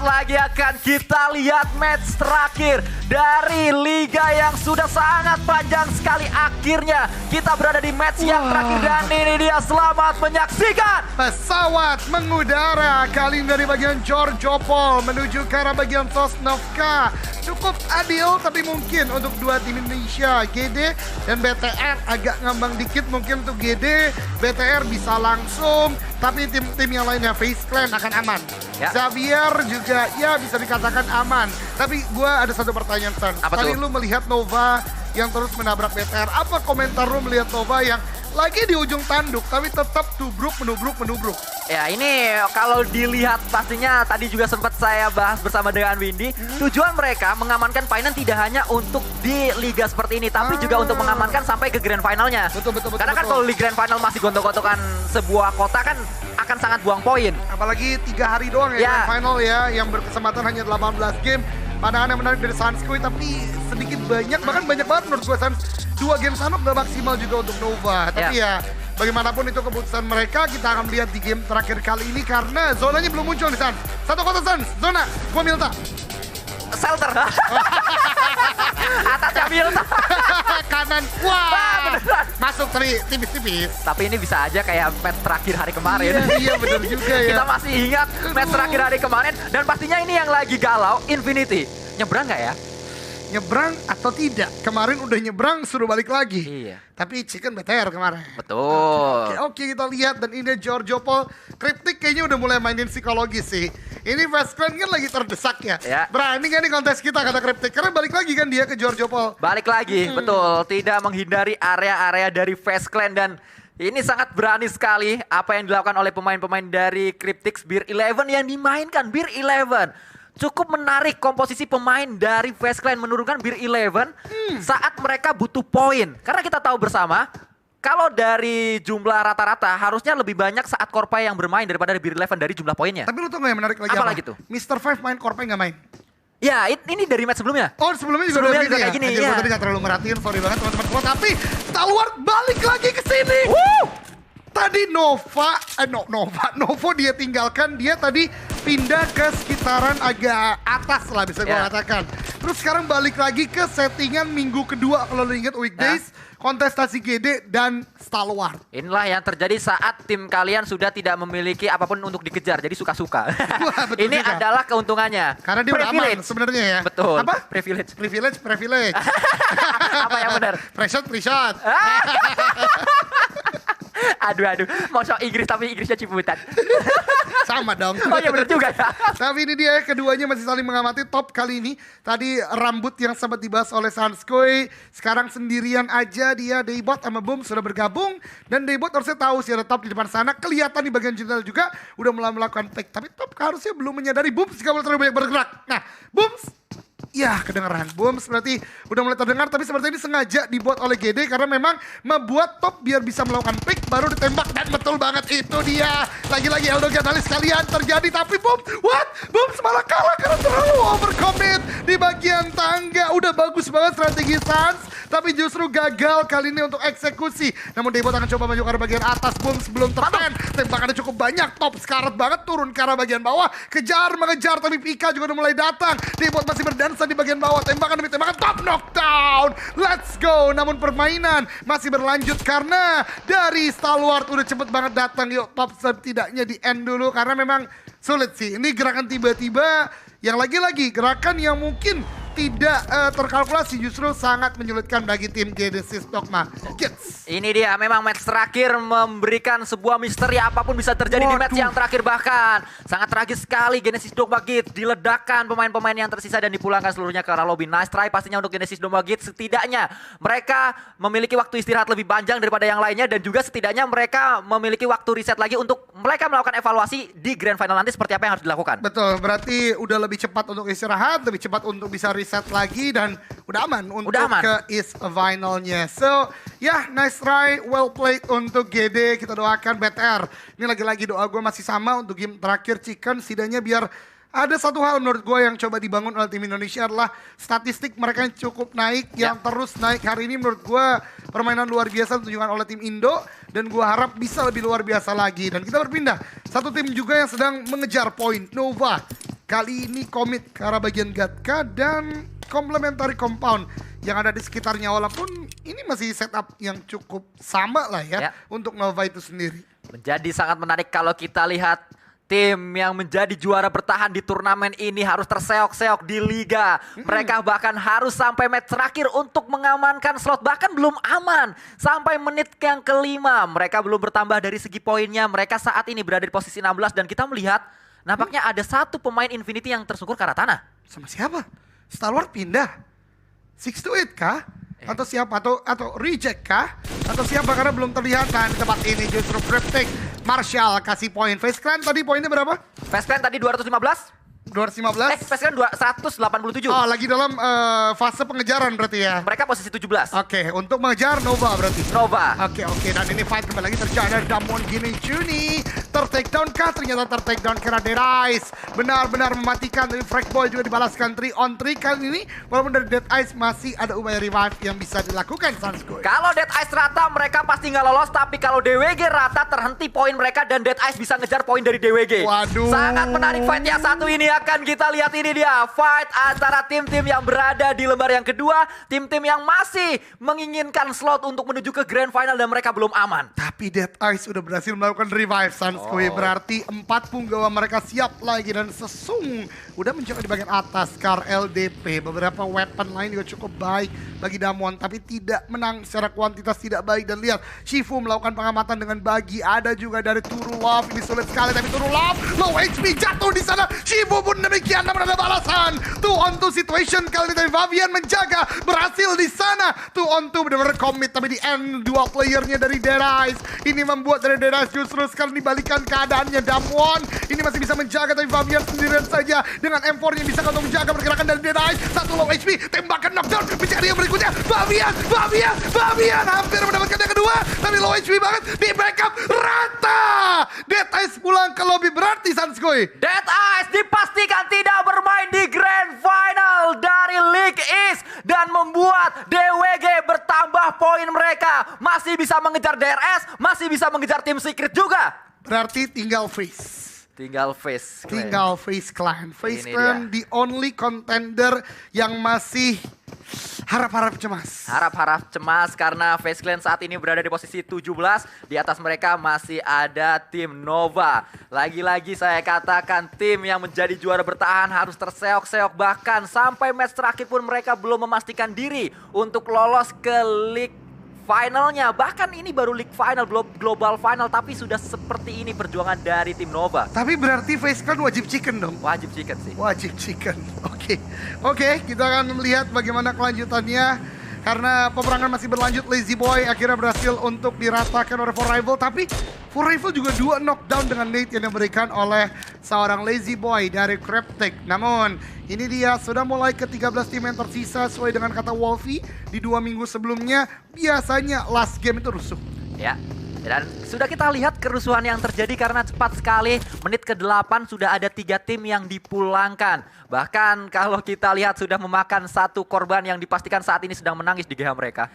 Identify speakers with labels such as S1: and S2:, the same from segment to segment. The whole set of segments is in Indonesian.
S1: lagi akan kita lihat match terakhir dari liga yang sudah sangat panjang sekali. Akhirnya kita berada di match yang terakhir dan ini dia, selamat menyaksikan.
S2: Pesawat mengudara kali ini dari bagian Georgiopol menuju ke arah bagian Sosnovka. Cukup adil, tapi mungkin untuk dua tim Indonesia, GD dan BTR agak ngambang dikit mungkin untuk GD. BTR bisa langsung, tapi tim-tim yang lainnya Face Clan akan aman.
S1: Ya.
S2: Xavier juga ya bisa dikatakan aman. Tapi gue ada satu pertanyaan, San.
S1: Apa
S2: Tadi
S1: tuh?
S2: lu melihat Nova yang terus menabrak BTR. Apa komentar lu melihat Nova yang lagi di ujung tanduk, tapi tetap tubruk, menubruk.
S1: Ya ini kalau dilihat pastinya tadi juga sempat saya bahas bersama dengan Windy. Tujuan mereka mengamankan Painan tidak hanya untuk di liga seperti ini, tapi juga untuk mengamankan sampai ke grand finalnya.
S2: Betul.
S1: Karena kan kalau di grand final masih gontok-gontokan sebuah kota kan akan sangat buang poin.
S2: Apalagi 3 hari doang ya,
S1: Ya.
S2: grand final ya, yang berkesempatan hanya 18 game. Pandangan yang menarik dari Sanskui, tapi sedikit banyak, bahkan banyak banget menurut gue Sans. 2 game Sanok gak maksimal juga untuk Nova. Tapi ya, bagaimanapun itu keputusan mereka, kita akan lihat di game terakhir kali ini karena zonanya belum muncul nih Sans. Satu kota Sans, zona, gue Milta.
S1: Shelter. Atasnya Milta.
S2: Kanan, wah,
S1: beneran.
S2: masuk tadi tipis-tipis.
S1: Tapi ini bisa aja kayak match terakhir hari kemarin.
S2: Iya bener juga ya.
S1: Kita masih ingat match terakhir hari kemarin. Dan pastinya ini yang lagi galau, Infinity. Nyebrang nggak ya?
S2: Nyebrang atau tidak? Kemarin udah nyebrang, suruh balik lagi.
S1: Iya.
S2: Tapi Chicken BTR kemarin.
S1: Betul.
S2: Oke, kita lihat dan ini Georgiopol. Cryptic kayaknya udah mulai mainin psikologi sih. Ini Fast Clan kan lagi terdesak ya.
S1: Ya.
S2: Berani gak nih kontes kita kata Cryptic? Karena balik lagi kan dia ke Georgiopol.
S1: Balik lagi, betul. Tidak menghindari area-area dari Face Clan dan ini sangat berani sekali apa yang dilakukan oleh pemain-pemain dari Cryptix Beer 11 yang dimainkan. Beer 11 cukup menarik komposisi pemain dari Face Clan menurunkan Beer 11 saat mereka butuh poin. Karena kita tahu bersama, kalau dari jumlah rata-rata harusnya lebih banyak saat Korpai yang bermain daripada Beer 11 dari jumlah poinnya.
S2: Tapi lu tau gak yang menarik lagi
S1: Apa
S2: apa?
S1: lagi tuh?
S2: Mr. Five main Korpai gak main.
S1: Ya, ini dari match sebelumnya.
S2: Oh sebelumnya juga
S1: Sebelumnya
S2: udah
S1: juga
S2: begini
S1: kayak gini,
S2: Anjir,
S1: iya.
S2: gua tadi gak terlalu merhatiin, sorry banget teman-teman semua. Tapi Stalwart balik lagi ke sini. Tadi Novo dia tinggalkan, dia tadi pindah ke sekitaran agak atas lah bisa gue
S1: Ya.
S2: katakan. Terus sekarang balik lagi ke settingan minggu kedua kalau lo ingat weekdays, kontestasi GD dan Stalwart.
S1: Inilah yang terjadi saat tim kalian sudah tidak memiliki apapun untuk dikejar, jadi suka-suka.
S2: Wah, betul
S1: Ini
S2: juga.
S1: adalah keuntungannya.
S2: Karena dia udah aman
S1: Privilege.
S2: sebenarnya ya.
S1: Betul.
S2: Apa?
S1: Privilege.
S2: Privilege.
S1: Apa yang benar?
S2: Pre-shot.
S1: Aduh. Mau sok Inggris tapi Inggrisnya ciputan.
S2: Sama dong.
S1: Oh iya benar juga ya.
S2: Tapi ini dia keduanya masih saling mengamati top kali ini. Tadi rambut yang sempat dibahas oleh Sanskui. Sekarang sendirian aja dia. Daybot sama Boom sudah bergabung. Dan Daybot harusnya tahu sih ada top di depan sana. Kelihatan di bagian jendela juga udah mulai melakukan pick. Tapi top harusnya belum menyadari Booms gak boleh terlalu banyak bergerak. Nah Booms ya kedengeran. Booms berarti udah mulai terdengar. Tapi seperti ini sengaja dibuat oleh GD. Karena memang membuat top biar bisa melakukan pick. Baru ditembak. Dan betul banget itu dia. Lagi-lagi Eldogan analis kalian terjadi. Tapi Booms malah kalah karena terlalu overcommit. Di bagian tangga. Udah bagus banget strategi Sans. Tapi justru gagal kali ini untuk eksekusi. Namun Daybot akan coba maju ke arah bagian atas. Booms belum terpen. Tembakannya cukup banyak. Top sekarat banget turun ke arah bagian bawah. Kejar, mengejar. Tapi Pika juga udah mulai datang. Daybot masih berdansa di bagian bawah. Tembakan demi tembakan. Top knockdown. Let's go. Namun permainan masih berlanjut karena dari Stalwart udah cepet banget datang. Yuk top setidaknya di end dulu. Karena memang sulit sih. Ini gerakan tiba-tiba yang lagi-lagi gerakan yang mungkin tidak terkalkulasi, justru sangat menyulitkan bagi tim Genesis Dogma Kids.
S1: Ini dia memang match terakhir memberikan sebuah misteri apapun bisa terjadi di match yang terakhir bahkan. Sangat tragis sekali Genesis Dogma Kids diledakkan pemain-pemain yang tersisa dan dipulangkan seluruhnya ke arah lobby. Nice try pastinya untuk Genesis Dogma Kids. Setidaknya mereka memiliki waktu istirahat lebih panjang daripada yang lainnya dan juga setidaknya mereka memiliki waktu riset lagi untuk mereka melakukan evaluasi di grand final nanti seperti apa yang harus dilakukan.
S2: Betul, berarti udah lebih cepat untuk istirahat, lebih cepat untuk bisa reset lagi dan udah aman untuk ke East Finalnya. So, ya nice try, well played untuk GD. Kita doakan BTR. Ini lagi-lagi doa gue masih sama untuk game terakhir Chicken. Setidaknya biar ada satu hal menurut gue yang coba dibangun oleh tim Indonesia adalah statistik mereka yang cukup naik, yang terus naik. Hari ini menurut gue permainan luar biasa ditunjukkan oleh tim Indo. Dan gue harap bisa lebih luar biasa lagi. Dan kita berpindah. Satu tim juga yang sedang mengejar poin, Nova. kali ini komit ke arah bagian Gatka dan complementary compound yang ada di sekitarnya. Walaupun ini masih setup yang cukup sama lah ya untuk Nova itu sendiri.
S1: Menjadi sangat menarik kalau kita lihat tim yang menjadi juara bertahan di turnamen ini harus terseok-seok di liga. Mereka bahkan harus sampai match terakhir untuk mengamankan slot. Bahkan belum aman. Sampai menit yang kelima. Mereka belum bertambah dari segi poinnya. Mereka saat ini berada di posisi 16. Dan kita melihat nampaknya ada satu pemain Infinity yang tersungkur ke arah tanah.
S2: Sama siapa? Stalwart pindah. 628 kah? Atau siapa? Atau reject kah? Atau siapa? Karena belum terlihat. Nah, di tempat ini justru Cryptic. Marshall kasih poin. Face Clan tadi poinnya berapa?
S1: Face Clan tadi 215.
S2: 215.
S1: Face Clan 187.
S2: Oh, lagi dalam fase pengejaran berarti ya.
S1: Mereka posisi 17.
S2: Oke, untuk mengejar Nova berarti.
S1: Nova.
S2: Oke, dan ini fight kembali lagi terjadi. Damwon Gini Juni ter-takedown kah? Ternyata ter-takedown karena Dead Eyes benar-benar mematikan. Tapi Frag Boy juga dibalaskan 3 on 3 kali ini. Walaupun dari Dead Eyes masih ada upaya revive yang bisa dilakukan Sanskoy.
S1: Kalau Dead Eyes rata mereka pasti nggak lolos. Tapi kalau DWG rata terhenti poin mereka dan Dead Eyes bisa ngejar poin dari DWG.
S2: Waduh. Sangat
S1: menarik fight yang satu ini. Akan kita lihat ini dia fight antara tim-tim yang berada di lembar yang kedua, tim-tim yang masih menginginkan slot untuk menuju ke grand final dan mereka belum aman.
S2: Tapi Dead Eyes sudah berhasil melakukan revive Sanskoy. Berarti 4 punggawa mereka siap lagi dan Sesung udah mencoba di bagian atas. Kar LDP, beberapa weapon lain juga cukup baik bagi Damwon, tapi tidak menang secara kuantitas, tidak baik. Dan lihat Shifu melakukan pengamatan dengan bagi, ada juga dari Turulov. Ini sulit sekali tapi Turulov low HP jatuh di sana. Shifu pun demikian, namun ada balasan. 2 on 2 situation kali ini dari Fabian menjaga, berhasil di sana. 2 on 2 benar-benar komit, tapi di end 2 playernya dari Dead Eyes. Ini membuat dari Dead Eyes justru sekarang dibalikan keadaannya. Damwon ini masih bisa menjaga, tapi Fabian sendirian saja dengan M4-nya bisa untuk menjaga pergerakan dari Dead Eyes. 1 low HP, tembakan knockdown, mencari yang berikutnya. Fabian hampir mendapatkan yang kedua, tapi low HP banget, di backup rata. Dead Eyes pulang ke lobby, berarti Sanskoy
S1: Dead Eyes dipastikan tidak bermain di grand final dari League East dan membuat DWG bertambah poin mereka. Masih bisa mengejar DRS, masih bisa mengejar tim Secret juga.
S2: Berarti tinggal Face.
S1: Tinggal Face
S2: Clan. Face Clan the only contender yang masih harap-harap cemas.
S1: Harap-harap cemas karena Face Clan saat ini berada di posisi 17. Di atas mereka masih ada tim Nova. Lagi-lagi saya katakan tim yang menjadi juara bertahan harus terseok-seok. Bahkan sampai match terakhir pun mereka belum memastikan diri untuk lolos ke League finalnya. Bahkan ini baru League Final, Global Final. Tapi sudah seperti ini perjuangan dari tim Nova.
S2: Tapi berarti Face Clan wajib chicken dong?
S1: Wajib chicken sih.
S2: Wajib chicken, oke, kita akan melihat bagaimana kelanjutannya. Karena peperangan masih berlanjut, Lazy Boy akhirnya berhasil untuk diratakan oleh For Rival. Tapi For Rival juga 2 knockdown dengan nade yang diberikan oleh seorang Lazy Boy dari Cryptic. Namun ini dia sudah mulai ke 13 tim yang tersisa sesuai dengan kata Wolfie. Di 2 minggu sebelumnya biasanya last game itu rusuh.
S1: Ya, dan sudah kita lihat kerusuhan yang terjadi karena cepat sekali. Menit ke-8 sudah ada 3 tim yang dipulangkan. Bahkan kalau kita lihat sudah memakan 1 korban yang dipastikan saat ini sedang menangis di GH mereka.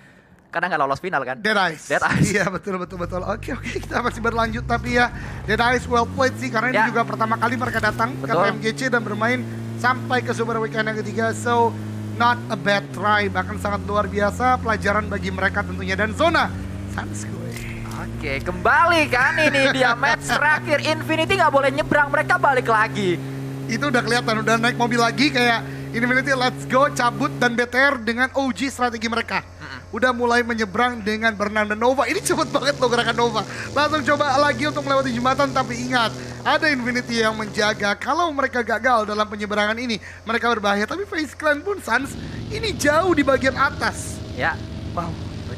S1: Karena nggak lolos final kan?
S2: Dead Eyes. Iya betul. Oke, kita masih berlanjut tapi ya Dead Eyes well played sih. Karena ini juga pertama kali mereka datang ke PMGC dan bermain sampai ke Super Weekend yang ketiga. So not a bad try, bahkan sangat luar biasa. Pelajaran bagi mereka tentunya. Dan zona Sanskoy.
S1: Oke, kembali kan ini dia match terakhir. Infinity nggak boleh nyebrang, mereka balik lagi.
S2: Itu udah kelihatan, udah naik mobil lagi kayak Infinity let's go, cabut dan BTR dengan OG strategi mereka. Udah mulai menyeberang dengan Bernardo Nova. Ini cepet banget loh gerakan Nova. Langsung coba lagi untuk melewati jembatan, tapi ingat ada Infinity yang menjaga. Kalau mereka gagal dalam penyeberangan ini, mereka berbahaya. Tapi Face Clan pun Sans ini jauh di bagian atas.
S1: Ya, wow.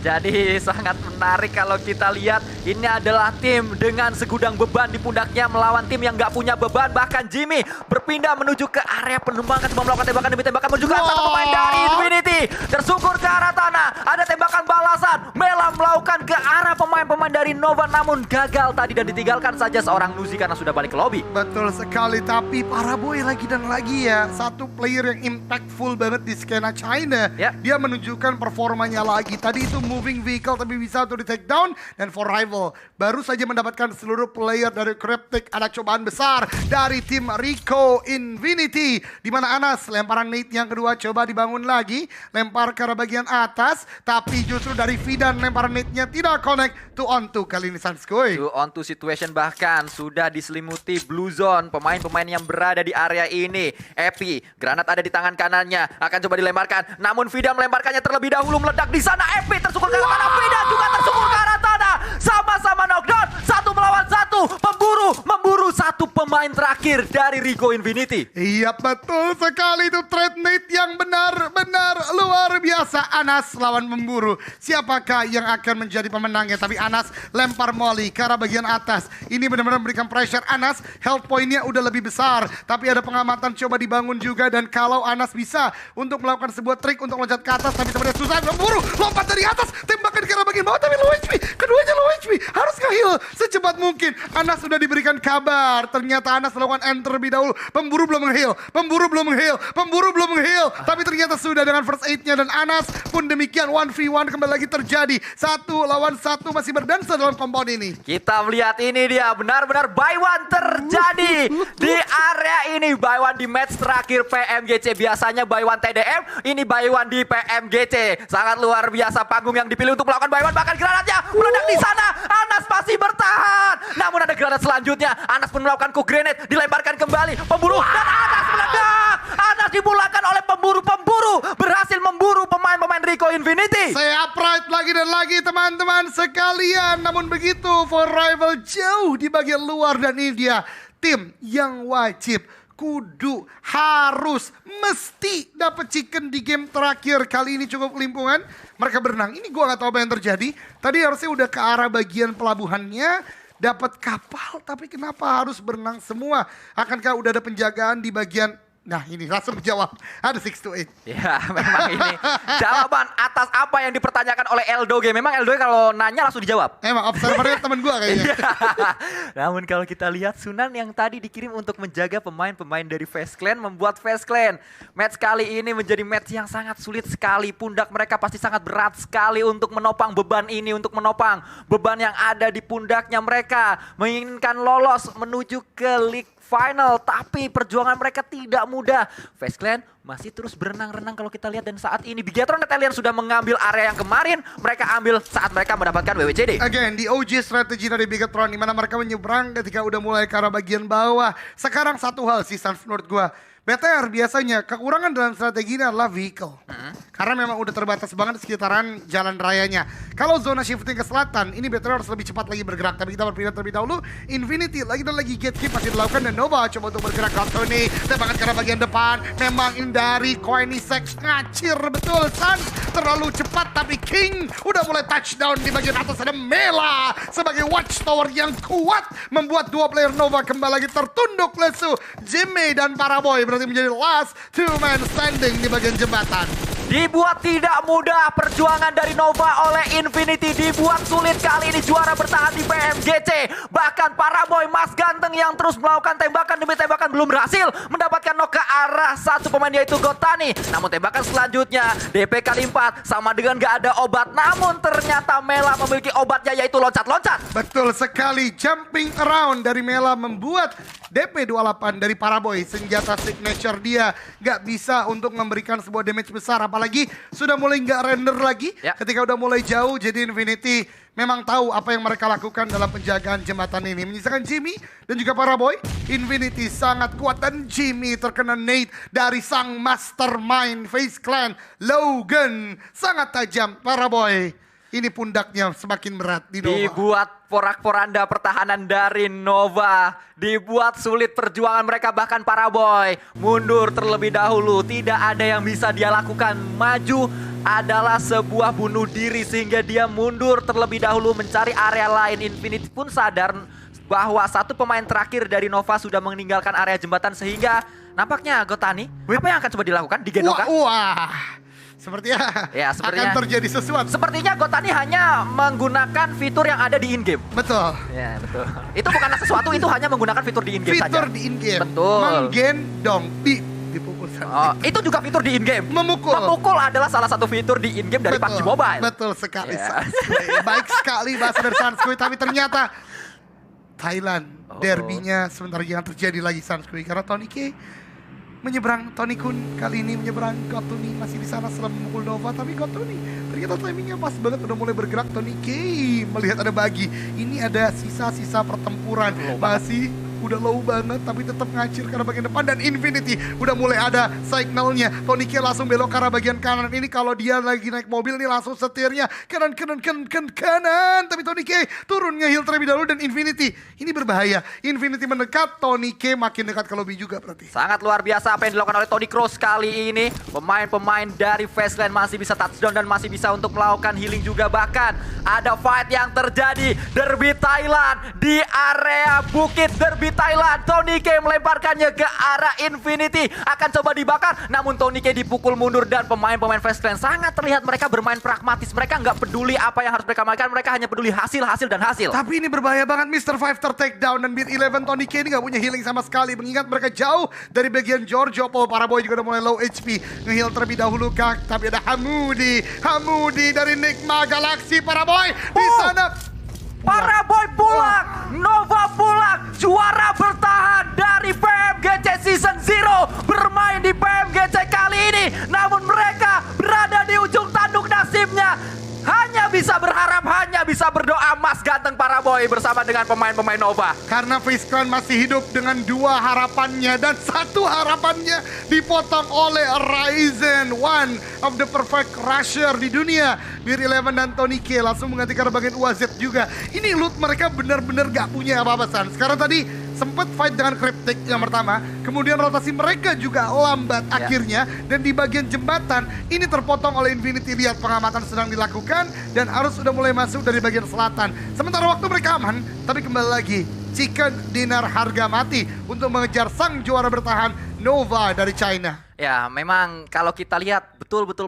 S1: Jadi sangat menarik kalau kita lihat ini adalah tim dengan segudang beban di pundaknya melawan tim yang nggak punya beban. Bahkan Jimmy berpindah menuju ke area penembakan, coba melakukan tembakan demi tembakan menuju ke satu pemain dari Infinity. Tersungkur ke arah tanah, ada tembakan balasan. Mela melakukan ke arah pemain-pemain dari Nova namun gagal tadi dan ditinggalkan saja seorang Nuzi karena sudah balik ke lobby.
S2: Betul sekali, tapi Paraboy lagi dan lagi ya. Satu player yang impactful banget di skena China. Dia menunjukkan performanya lagi. Tadi itu moving vehicle tapi bisa untuk di take down. Dan for rival baru saja mendapatkan seluruh player dari Cryptic. Ada cobaan besar dari tim Rico Infinity, di mana Anas lemparan nade yang kedua coba dibangun lagi, lempar ke arah bagian atas, tapi justru dari Fidan lemparan nade-nya tidak connect. 2-on-2 kali ini Sanskoy.
S1: 2-on-2 situation, bahkan sudah diselimuti blue zone pemain-pemain yang berada di area ini. Epi, granat ada di tangan kanannya, akan coba dilemparkan, namun Vida melemparkannya terlebih dahulu, meledak di sana. Epi tersungkur ke arah tanah, Vida juga tersungkur ke arah tanah. Sama-sama knockdown, 1 melawan 1, memburu satu pemain terakhir dari Rico Infinity.
S2: Iya betul sekali, itu trade nade yang benar-benar luar biasa. Anas lawan memburu, siapakah yang akan menjadi pemenangnya? Tapi Anas lempar molly ke arah bagian atas. Ini benar-benar memberikan pressure. Anas health point-nya udah lebih besar, tapi ada pengamatan coba dibangun juga. Dan kalau Anas bisa untuk melakukan sebuah trik untuk loncat ke atas, tapi sebenarnya susah. Memburu, lompat dari atas, tembakan ke arah bagian bawah, tapi low HP. Keduanya low HP, harus nge-heal secepat mungkin. Anas sudah diberikan kabar, ternyata Anas melakukan enter terlebih dahulu. Pemburu belum nge-heal, tapi ternyata sudah dengan first aid-nya. Dan Anas pun demikian, 1v1 kembali lagi terjadi. 1 lawan 1 masih berdansa dalam compound ini.
S1: Kita melihat ini dia, benar-benar buy one terjadi di area ini. Buy one di match terakhir PMGC. Biasanya buy one TDM, ini buy one di PMGC. Sangat luar biasa panggung yang dipilih untuk melakukan buy one. Bahkan granatnya meledak di sana. Anas masih bertahan, namun ada granat selanjutnya. Anas pun melakukan cook grenade, dilemparkan kembali. Pemburu dan Anas meledak. Anas dimulakan oleh pemburu berhasil memburu pemain-pemain Rico Infinity.
S2: Saya upright lagi dan lagi teman-teman sekalian. Namun begitu, for rival jauh di bagian luar. Dan ini dia tim yang wajib, kudu, harus, mesti dapat chicken di game terakhir. Kali ini cukup kelimpungan, mereka berenang. Ini gua gak tahu apa yang terjadi. Tadi harusnya udah ke arah bagian pelabuhannya, dapat kapal, tapi kenapa harus berenang semua? Akankah udah ada penjagaan di bagian... Nah ini langsung menjawab, ada 6-8.
S1: Ya memang ini jawaban atas apa yang dipertanyakan oleh Eldoge. Memang Eldoge kalau nanya langsung dijawab.
S2: Emang observernya temen gue kayaknya.
S1: Namun kalau kita lihat Sunan yang tadi dikirim untuk menjaga pemain-pemain dari Face Clan, membuat Face Clan match kali ini menjadi match yang sangat sulit sekali. Pundak mereka pasti sangat berat sekali untuk menopang beban ini, untuk menopang beban yang ada di pundaknya. Mereka menginginkan lolos menuju ke League Final, tapi perjuangan mereka tidak mudah. Face Clan masih terus berenang-renang kalau kita lihat, dan saat ini Bigetron Italian sudah mengambil area yang kemarin mereka ambil saat mereka mendapatkan WWJD.
S2: Again, di OG strategi dari Bigetron, di mana mereka menyeberang ketika udah mulai ke arah bagian bawah. Sekarang satu hal sih Sans menurut gue, BTR biasanya kekurangan dalam strategi ini adalah vehicle. Karena memang udah terbatas banget sekitaran jalan rayanya. Kalau zona shifting ke selatan, ini BTR harus lebih cepat lagi bergerak. Tapi kita berpindah terlebih dahulu. Infinity lagi dan lagi gatekeep masih dilakukan. Dan Nova coba untuk bergerak ke Tony. Tembakan ke arah bagian depan. Memang ini dari Koenisex ngacir betul. Sans terlalu cepat, tapi King udah mulai touchdown di bagian atas. Ada Mela sebagai watchtower yang kuat. Membuat dua player Nova kembali lagi tertunduk lesu. Jimmy dan Paraboy berarti menjadi last two man standing di bagian jembatan.
S1: Dibuat tidak mudah perjuangan dari Nova oleh Infinity. Dibuat sulit kali ini juara bertahan di PMGC. Bahkan Paraboy Mas Ganteng yang terus melakukan tembakan demi tembakan belum berhasil mendapatkan knock ke arah satu pemain, yaitu Gotani. Namun tembakan selanjutnya DP kali 4 sama dengan gak ada obat. Namun ternyata Mela memiliki obatnya, yaitu loncat-loncat.
S2: Betul sekali, jumping around dari Mela membuat DP 28 dari Paraboy. Senjata signature dia gak bisa untuk memberikan sebuah damage besar. Apalagi sudah mulai nggak render lagi. Ketika udah mulai jauh, jadi Infinity memang tahu apa yang mereka lakukan dalam penjagaan jembatan ini. Menyisakan Jimmy dan juga Paraboy. Infinity sangat kuat dan Jimmy terkena nade dari sang mastermind Face Clan, Logan. Sangat tajam Paraboy. Ini pundaknya semakin berat di Nova.
S1: Dibuat porak-poranda pertahanan dari Nova. Dibuat sulit perjuangan mereka, bahkan Paraboy mundur terlebih dahulu. Tidak ada yang bisa dia lakukan. Maju adalah sebuah bunuh diri, sehingga dia mundur terlebih dahulu mencari area lain. Infinity pun sadar bahwa satu pemain terakhir dari Nova sudah meninggalkan area jembatan, sehingga nampaknya Gotani, apa yang akan coba dilakukan? Digendongkah?
S2: Wah. Sepertinya,
S1: sepertinya
S2: akan terjadi sesuatu.
S1: Sepertinya Gotani hanya menggunakan fitur yang ada di in-game.
S2: Betul.
S1: Ya, betul. Itu bukanlah sesuatu, itu hanya menggunakan fitur di in-game saja.
S2: Fitur di in-game.
S1: Betul.
S2: Menggendong, dipukul
S1: Itu juga fitur di in-game.
S2: Memukul.
S1: Memukul adalah salah satu fitur di in-game dari PUBG Mobile.
S2: Betul sekali.
S1: Yeah.
S2: Sunscreen. Baik sekali bahasa dari Sunscreen, tapi ternyata Thailand derbynya sebentar yang terjadi lagi Sunscreen karena Tony K menyeberang, Tony Kun kali ini menyeberang. Gotuni masih di sana setelah memukul Nova, tapi Gotuni ternyata timingnya pas banget, udah mulai bergerak. Tony K melihat ada bagi, ini ada sisa-sisa pertempuran, masih udah low banget tapi tetap ngacir ke arah bagian depan, dan Infinity udah mulai ada signalnya. Tony K langsung belok ke arah bagian kanan. Ini kalau dia lagi naik mobil nih langsung setirnya kanan, tapi Tony K turun nge-heal terlebih dahulu, dan Infinity ini berbahaya. Infinity mendekat, Tony K makin dekat ke lobby juga berarti.
S1: Sangat luar biasa apa yang dilakukan oleh Tony Cross kali ini. Pemain-pemain dari Fastland masih bisa touchdown dan masih bisa untuk melakukan healing juga. Bahkan ada fight yang terjadi, derby Thailand di area bukit derby Thailand. Tony K melemparkannya ke arah Infinity, akan coba dibakar, namun Tony K dipukul mundur. Dan pemain-pemain Fastland sangat terlihat mereka bermain pragmatis. Mereka nggak peduli apa yang harus mereka mainkan, mereka hanya peduli hasil dan hasil.
S2: Tapi ini berbahaya banget, Mr. Five take down, dan Beat 11 Tony K ini nggak punya healing sama sekali, mengingat mereka jauh dari bagian Giorgio. Paraboy juga udah mulai low HP, nge-heal terlebih dahulu Kak. Tapi ada Hamudi dari Nigma Galaxy. Paraboy di sana.
S1: Paraboy pulang, Nova pulang, juara bertahan dari PMGC Season 0 bermain di PMGC kali ini. Namun mereka berada di ujung tanduk nasibnya. Hanya bisa berharap, hanya bisa berdoa Mas Ganteng Paraboy bersama dengan pemain-pemain Nova.
S2: Karena FaZe Clan masih hidup dengan dua harapannya, dan satu harapannya dipotong oleh Ryzen, one of the perfect rusher di dunia. Beer 11 dan Tony K langsung menggantikan bagian UAZ juga. Ini loot mereka benar-benar gak punya apa-apa, San. Sekarang tadi sempat fight dengan Cryptic yang pertama, kemudian rotasi mereka juga lambat akhirnya, dan di bagian jembatan ini terpotong oleh Infinity. Lihat, pengamatan sedang dilakukan dan harus sudah mulai masuk dari bagian selatan. Sementara waktu mereka aman, tapi kembali lagi chicken dinner harga mati untuk mengejar sang juara bertahan Nova dari China.
S1: Ya, memang kalau kita lihat betul-betul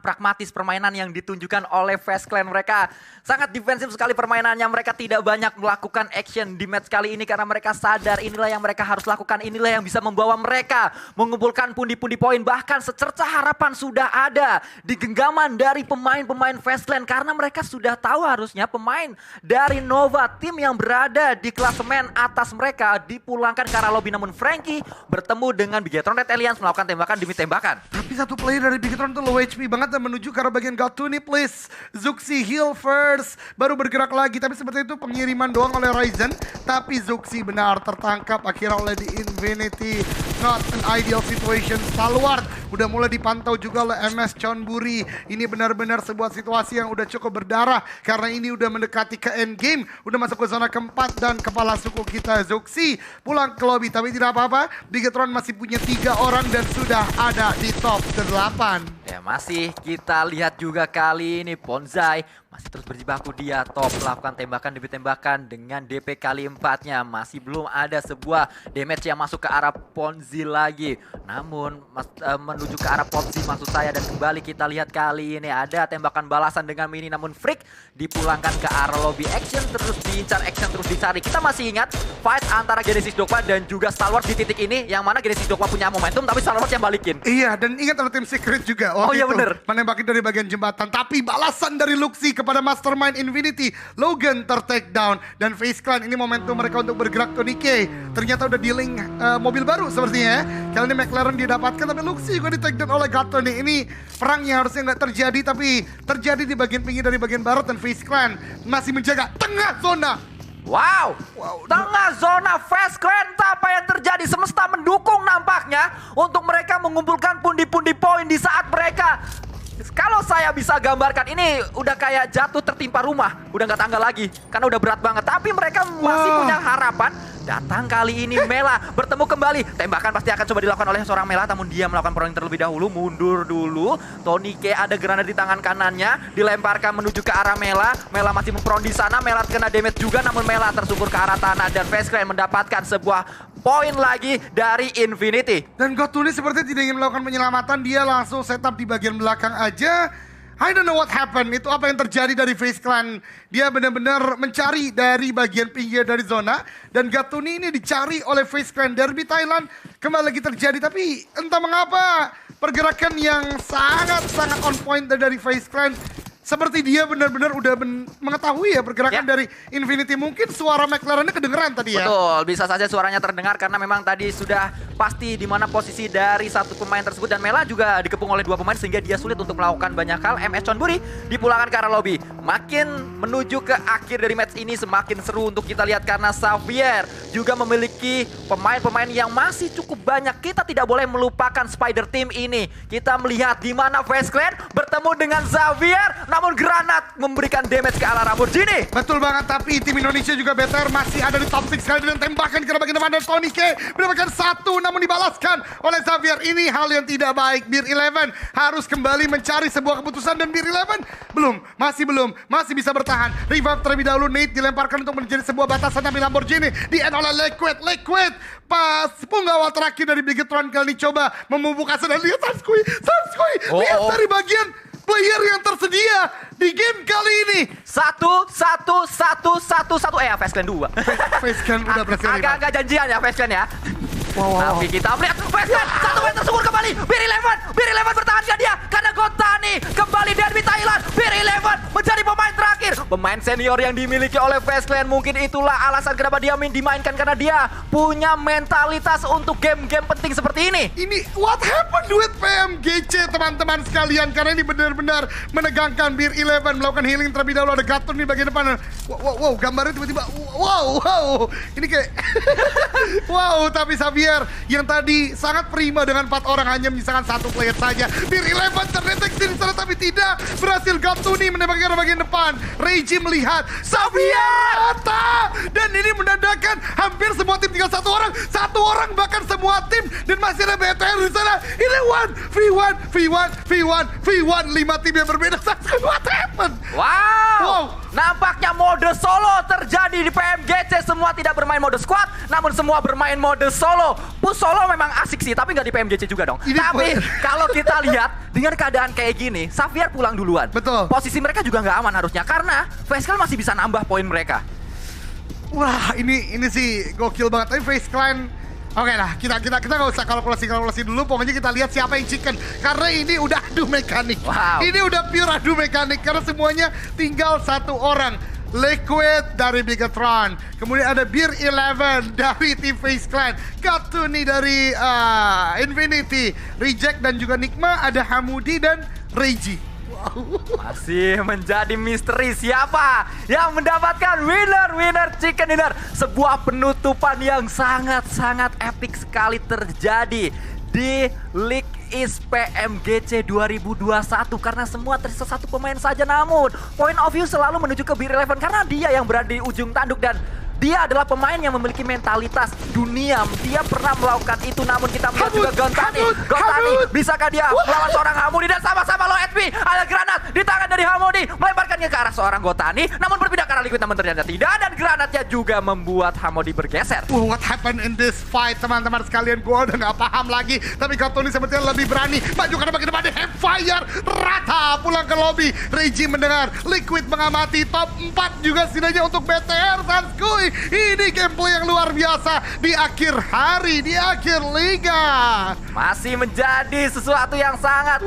S1: pragmatis permainan yang ditunjukkan oleh Fast Clan. Mereka sangat defensif sekali permainannya. Mereka tidak banyak melakukan action di match kali ini karena mereka sadar inilah yang mereka harus lakukan. Inilah yang bisa membawa mereka mengumpulkan pundi-pundi poin. Bahkan secerca harapan sudah ada di genggaman dari pemain-pemain Fast Clan, karena mereka sudah tahu harusnya pemain dari Nova, tim yang berada di klasemen atas mereka, dipulangkan ke arah lobby. Namun Frankie bertemu dengan Bigetron Red Alliance melakukan tembakan demi tembakan.
S2: Tapi satu player dari Bigetron itu low HP banget dan menuju ke arah bagian Gotuni, please. Zuxi heal first, baru bergerak lagi. Tapi seperti itu pengiriman doang oleh Ryzen. Tapi Zuxi benar tertangkap akhirnya oleh di Infinity. Not an ideal situation. Stalwart udah mulai dipantau juga oleh MS Chonburi. Ini benar-benar sebuah situasi yang udah cukup berdarah, karena ini udah mendekati ke end game. Udah masuk ke zona keempat, dan kepala suku kita Zuxi pulang ke lobby. Tapi tidak apa-apa, Bigetron masih punya 3 orang dan sudah ada di top 8.
S1: Ya, masih kita lihat juga kali ini Ponzai masih terus berjibaku, dia top melakukan tembakan demi tembakan dengan DP kali 4-nya. Masih belum ada sebuah damage yang masuk ke arah Ponzi lagi. Namun menuju ke arah Ponzi maksud saya, dan kembali kita lihat kali ini ada tembakan balasan dengan Mini, namun Freak dipulangkan ke arah lobby. Action terus diincar, action terus dicari. Kita masih ingat fight antara Genesis Dogma dan juga Stalwart di titik ini, yang mana Genesis Dogma punya momentum tapi Stalwart yang balikin.
S2: Iya, dan ingat ada tim Secret juga.
S1: Oh iya bener,
S2: menembakin dari bagian jembatan. Tapi balasan dari Luxi kepada Mastermind Infinity, Logan ter-take down. Dan FaZe Clan ini momentum mereka untuk bergerak. Tony K ternyata udah dealing mobil baru sepertinya ya. Kali ini McLaren didapatkan, tapi Luxi juga di-take down oleh Gotony. Ini perang yang harusnya nggak terjadi, tapi terjadi di bagian pinggir dari bagian barat, dan FaZe Clan masih menjaga tengah zona.
S1: Wow, tengah zona Fast Clan. Apa yang terjadi? Semesta mendukung nampaknya untuk mereka mengumpulkan pundi-pundi poin di saat mereka, kalau saya bisa gambarkan, ini udah kayak jatuh tertimpa rumah. Udah nggak tangga lagi, karena udah berat banget. Tapi mereka masih punya harapan. Datang kali ini Mela, bertemu kembali. Tembakan pasti akan coba dilakukan oleh seorang Mela, namun dia melakukan peroleh terlebih dahulu. Mundur dulu. Tony K ada granat di tangan kanannya, dilemparkan menuju ke arah Mela. Mela masih memperon di sana. Mela kena damage juga, namun Mela tersungkur ke arah tanah. Dan Fast Clan mendapatkan sebuah poin lagi dari Infinity.
S2: Dan Gotuni sepertinya tidak ingin melakukan penyelamatan. Dia langsung setup di bagian belakang aja. I don't know what happened. Itu apa yang terjadi dari FaZe Clan. Dia benar-benar mencari dari bagian pinggir dari zona. Dan Gatuni ini dicari oleh FaZe Clan. Derby Thailand kembali lagi terjadi. Tapi entah mengapa pergerakan yang sangat-sangat on point dari FaZe Clan. Seperti dia benar-benar udah mengetahui ya pergerakan dari Infinity. Mungkin suara McLaren-nya kedengeran tadi ya.
S1: Betul, bisa saja suaranya terdengar karena memang tadi sudah pasti di mana posisi dari satu pemain tersebut. Dan Mela juga dikepung oleh dua pemain sehingga dia sulit untuk melakukan banyak hal. MS Chonburi dipulangkan ke arah lobby. Makin menuju ke akhir dari match ini semakin seru untuk kita lihat karena Xavier juga memiliki pemain-pemain yang masih cukup banyak. Kita tidak boleh melupakan Spider Team ini. Kita melihat di mana FaZe Clan bertemu dengan Xavier. Namun granat memberikan damage ke arah Lamborghini.
S2: Betul banget, tapi tim Indonesia juga better. Masih ada di top 6 sekali dan tembakan ke bagian depan dari Tony K. Mendapatkan satu namun dibalaskan oleh Xavier. Ini hal yang tidak baik. Beer 11 harus kembali mencari sebuah keputusan dan Beer 11 belum. Masih bisa bertahan. Revive terlebih dahulu, Nate dilemparkan untuk menjadi sebuah batasan tapi Lamborghini di-end oleh Liquid. Pas pengawal terakhir dari Bigetron kali ini coba memupuk asa dan lihat Sanskui. Lihat dari bagian player yang tersedia di game kali ini.
S1: Satu. FaZe Clan 2.
S2: FaZe Clan udah berhasil.
S1: Agak-agak janjian ya FaZe Clan ya.
S2: Wow.
S1: Tapi kita melihat FaZe Clan satu main tersebut kembali. Beer 11 bertahankan dia karena Gotani kembali Derby Thailand. Beer 11 menjadi pemain terakhir. Pemain senior yang dimiliki oleh FaZe Clan. Mungkin itulah alasan kenapa dia dimainkan karena dia punya mentalitas untuk game-game penting seperti ini.
S2: Ini what happened with PMGC teman-teman sekalian. Karena ini benar-benar menegangkan. Beer 11 melakukan healing terlebih dahulu. Ada Gaton di bagian depan. Wow, gambarnya tiba-tiba. Wow. Ini kayak wow, tapi Xavier yang tadi sangat prima dengan 4 orang hanya menyisakan satu player saja. Beer 11 terdeteksi di sana tapi tidak berhasil. Gatuni menembakkan ke bagian depan. Reggie melihat Xavier dan ini menandakan hampir semua tim tinggal satu orang bahkan semua tim dan masih ada BTR di sana. Ini V1 5 tim yang berbeda. What happened?
S1: Wow. Nampaknya mode solo terjadi di PMGC. Semua tidak bermain mode squad, namun semua bermain mode solo. Push solo memang asik sih, tapi nggak di PMGC juga dong. Tapi kalau kita lihat dengan keadaan kayak gini, Xavier pulang duluan.
S2: Betul.
S1: Posisi mereka juga nggak aman harusnya karena FaZe Clan masih bisa nambah poin mereka.
S2: Wah, ini sih gokil banget. Tapi FaZe Clan, oke lah, kita nggak usah kalkulasi dulu. Pokoknya kita lihat siapa yang chicken. Karena ini udah adu mekanik.
S1: Wow.
S2: Ini udah pure adu mekanik karena semuanya tinggal satu orang. Liquid dari Bigetron, kemudian ada Beer 11 dari tim FaZe Clan, Gatuni dari Infinity, Reject dan juga Nikma, ada Hamudi dan Reggie.
S1: Masih menjadi misteri siapa yang mendapatkan winner chicken dinner. Sebuah penutupan yang sangat epic sekali terjadi di League East PMGC 2021 karena semua tersisa satu pemain saja. Namun point of view selalu menuju ke Beer 11 karena dia yang berada di ujung tanduk dan dia adalah pemain yang memiliki mentalitas dunia. Dia pernah melakukan itu, namun kita melihat juga Gotani. Bisakah dia melawan seorang Hamudi dan sama-sama low HP. Ada granat di tangan dari Hamudi, melemparkannya ke arah seorang Gotani, namun berpindah ke arah Liquid, namun ternyata tidak. Dan granatnya juga membuat Hamudi bergeser.
S2: What happened in this fight, teman-teman sekalian? Gue udah gak paham lagi. Tapi Gatuni sepertinya lebih berani. Maju karena bagian depan Hempfire. Rata pulang ke lobby. Reggie mendengar. Liquid mengamati. Top 4 juga setidaknya untuk BTR Sanskui. Ini gameplay yang luar biasa di akhir hari, di akhir liga.
S1: Masih menjadi sesuatu yang sangat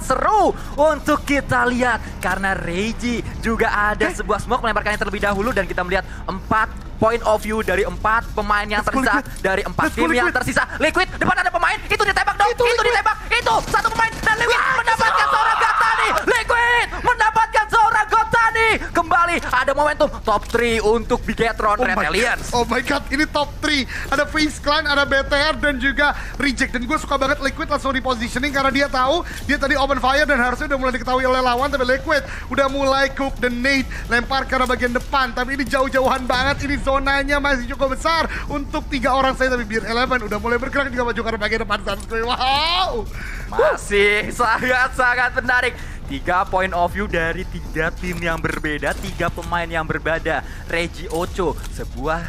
S1: seru untuk kita lihat. Karena Reggie juga ada sebuah smoke melemparkannya terlebih dahulu. Dan kita melihat 4 point of view dari 4 pemain yang tersisa. Dari 4 tim yang tersisa. Liquid, depan ada pemain, itu ditembak dong, itu ditembak. Itu satu pemain dan Liquid mendapatkan seorang Gotani. Liquid mendapatkan seorang Gotani. Kembali ada momentum top 3 untuk Bigetron Red Aliens.
S2: Oh my god, ini top 3. Ada FaZe Clan, ada BTR dan juga Reject. Dan gue suka banget Liquid langsung repositioning karena dia tahu dia tadi open fire dan harusnya udah mulai diketahui oleh lawan. Tapi Liquid udah mulai cook dan Nate lempar ke arah bagian depan. Tapi ini jauh-jauhan banget. Ini zonanya masih cukup besar untuk 3 orang saya. Tapi Beer 11 udah mulai bergerak juga maju ke arah bagian depan. Wow,
S1: masih sangat menarik. 3 point of view dari 3 tim yang berbeda, 3 pemain yang berbeda. Reggie Ocho, sebuah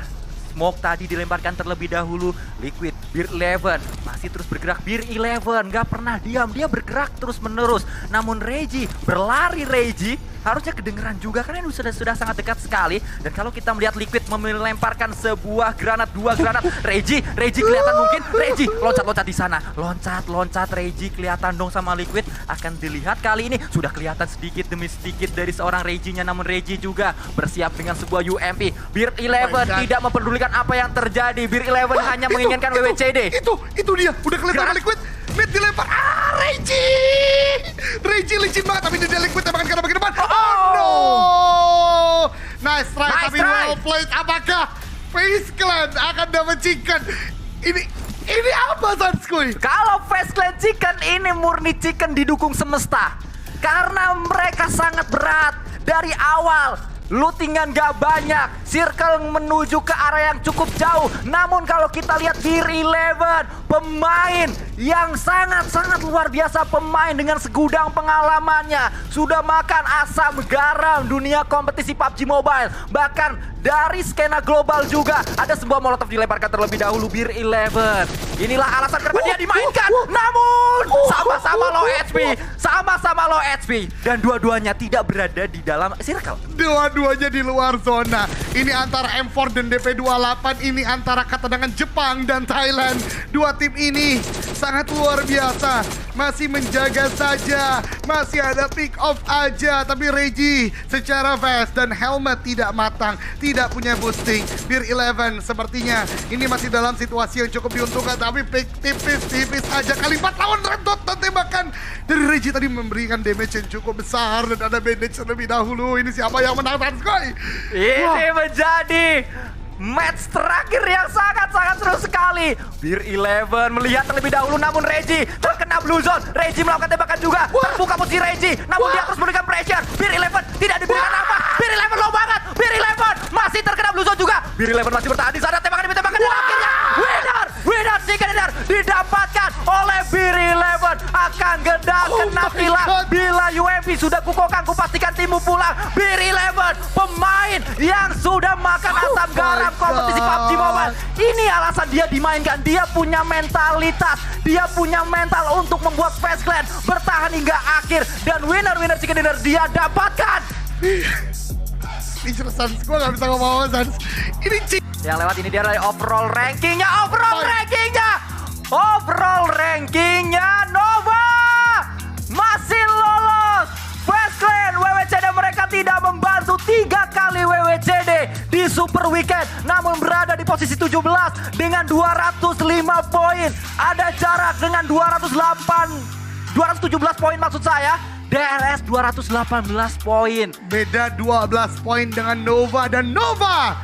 S1: smoke tadi dilemparkan terlebih dahulu. Liquid Beer Eleven masih terus bergerak. Beer Eleven nggak pernah diam, dia bergerak terus menerus. Namun Reggie berlari, Reggie harusnya kedengeran juga karena ini sudah sangat dekat sekali. Dan kalau kita melihat Liquid melemparkan sebuah granat, 2 granat, Reggie kelihatan mungkin, Reggie loncat di sana, loncat Reggie kelihatan dong sama Liquid. Akan dilihat kali ini sudah kelihatan sedikit demi sedikit dari seorang Reggie-nya, namun Reggie juga bersiap dengan sebuah UMP. Beer Eleven tidak memperdulikan apa yang terjadi. Beer Eleven hanya menginginkan WWCD.
S2: Itu dia, udah kelihatan Liquid. Mid dilempar, Reggie licin banget, tapi dia Liquid tembakan ke bagian depan. Oh no! Nice try, tapi well played. Apakah FaZe Clan akan dapat chicken? Ini apa, Sanskui?
S1: Kalau FaZe Clan Chicken ini murni chicken didukung semesta. Karena mereka sangat berat dari awal. Lootingan gak banyak, circle menuju ke area yang cukup jauh. Namun kalau kita lihat Beer Eleven, pemain yang sangat-sangat luar biasa, pemain dengan segudang pengalamannya, sudah makan asam garam dunia kompetisi PUBG Mobile. Bahkan dari skena global juga ada sebuah molotov dilemparkan terlebih dahulu Beer Eleven. Inilah alasan kenapa dia dimainkan. Namun sama-sama low HP, dan dua-duanya tidak berada di dalam circle.
S2: Dua-duanya di luar zona. Ini antara M4 dan DP28. Ini antara ketenangan Jepang dan Thailand. Dua tim ini sangat luar biasa. Masih menjaga saja. Masih ada pick off aja. Tapi Reggie secara vest dan helmet tidak matang. Tidak punya boosting. Beer Eleven sepertinya ini masih dalam situasi yang cukup diuntungkan. Tapi pick tipis aja. Kali 4 lawan Red Dot. Dan tembakan dari Reggie tadi memberikan damage yang cukup besar. Dan ada bandage terlebih dahulu. Ini siapa yang menang, Sanskui?
S1: Ini menjadi match terakhir yang sangat-sangat seru sekali. Beer Eleven melihat terlebih dahulu, namun Reggie terkena blue zone. Reggie melakukan tembakan juga. Terbuka posisi Reggie, namun dia terus memberikan pressure. Beer Eleven tidak diberikan apa. Beer Eleven low banget. Beer Eleven masih terkena blue zone juga. Beer Eleven masih bertahan di sana. Tembakan demi tembakan, dan akhirnya winner chicken dinner didapatkan oleh Beer Eleven. Akan gedang kena tilang. Bila UMP sudah kukokan, kupastikan timmu pulang. Beer Eleven, pemain yang sudah makan asam garam kompetisi PUBG Mobile. Ini alasan dia dimainkan. Dia punya mentalitas, dia punya mental untuk membuat FaZe Clan bertahan hingga akhir. Dan winner chicken dinner dia dapatkan.
S2: Ini Sans, gue gak bisa ngomong Sans. Ini
S1: yang lewat ini dia adalah overall rankingnya. Overall rankingnya Nova masih lolos. FaZe Clan WWCD mereka tidak membantu 3 kali WWCD di Super Weekend, namun berada di posisi 17 dengan 205 poin. Ada jarak dengan 217 poin maksud saya. DRS 218 poin.
S2: Beda 12 poin dengan Nova. Dan Nova,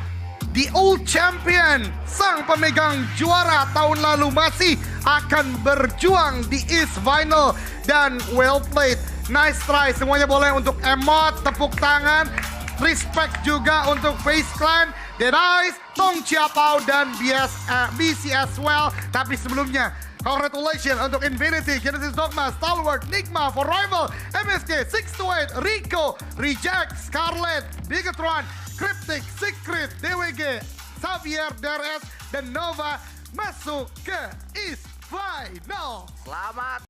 S2: the old champion, sang pemegang juara tahun lalu, masih akan berjuang di East Final. Dan well played, nice try. Semuanya boleh untuk emot, tepuk tangan. Respect juga untuk FaZe Clan, Dead Eyes, Tong Chiapao, dan BC as well. Tapi sebelumnya, congratulations untuk Infinity, Genesis Dogma, Stalwart, Nigma, For Rival, MSK, 628, Rico, Reject, Scarlet, Bigatron, Cryptic, Secret, DWG, Xavier, DRS, dan Nova masuk ke East Final.
S1: Selamat.